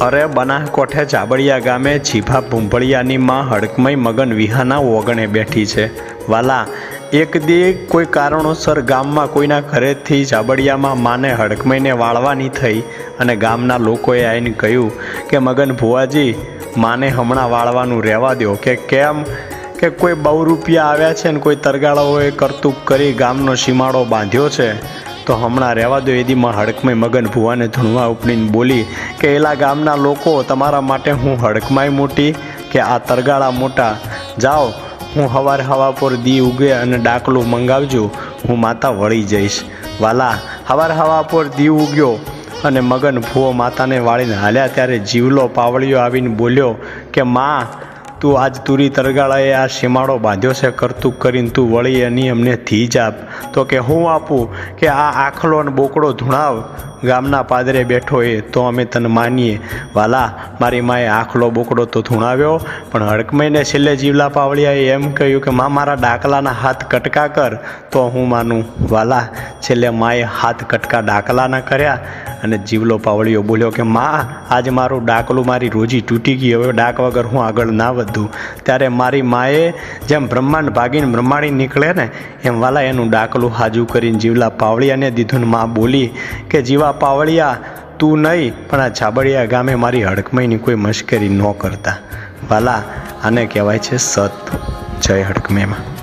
અરે બનાસકોઠે ચાબડિયા ગામે જીભા ભૂંભળિયાની માં હડકમય મગન વિહાના ઓગણે બેઠી છે। વાલા, એક દી કોઈ કારણોસર ગામમાં કોઈના ઘરેથી ચાબડિયામાં માને હડકમયને વાળવાની થઈ અને ગામના લોકોએ આવીને કહ્યું કે મગન ભુવાજી, માને હમણાં વાળવાનું રહેવા દો। કે કેમ? કે કોઈ બહુ રૂપિયા આવ્યા છે ને કોઈ તરગાળાઓએ કરતૂક કરી ગામનો સીમાડો બાંધ્યો છે, તો હમણાં રહેવા દો। એદીમાં હડકમય મગન ભુવાને ધૂણવા ઉપડીને બોલી કે એલા ગામના લોકો, તમારા માટે હું હડકમાય મોટી કે આ તરગાળા મોટા? જાઓ, હું હવાર પર દી ઉગે અને ડાકલું મંગાવજો, હું માતા વળી જઈશ। વાલા, હવાર પર દી ઉગ્યો અને મગન ભુવો માતાને વાળીને હાલ્યા ત્યારે જીવલો પાવળિયો આવીને બોલ્યો કે માં, તું આજ તુરી તરગાળાએ આ સીમાડો બાંધ્યો છે કરતૂક કરીને, તું વળી એની અમને ધીજ આપ। તો કે હું આપું? કે આ આખલો ને બોકડો ધૂણાવ, ગામના પાદરે બેઠો એ તો અમે તને માનીએ। વાલા, મારી માએ આખલો બોકડો તો ધૂણાવ્યો, પણ હડકમયને છેલ્લે જીવલા પાવળિયાએ એમ કહ્યું કે માં, મારા ડાકલાના હાથ કટકા કર તો હું માનું। વાલા, છેલ્લે માએ હાથ કટકા ડાકલાના કર્યા અને જીવલો પાવળિયો બોલ્યો કે માં, આજ મારું ડાકલું, મારી રોજી તૂટી ગઈ, હવે ડાક વગર હું આગળ ના વધું। ત્યારે મારી માએ જેમ બ્રહ્માંડ ભાગીને બ્રહ્માણી નીકળે ને એમ વાલા એનું ડાકલું હાજુ કરીને જીવલા પાવળિયાને દીધું। માં બોલી કે જીવા પાવળિયા, તું નહીં પણ આ ચાબડિયા ગામે મારી હડકમયની કોઈ મશ્કરી ન કરતા। વાલા, આને કહેવાય છે સત। જય હડકમયમાં।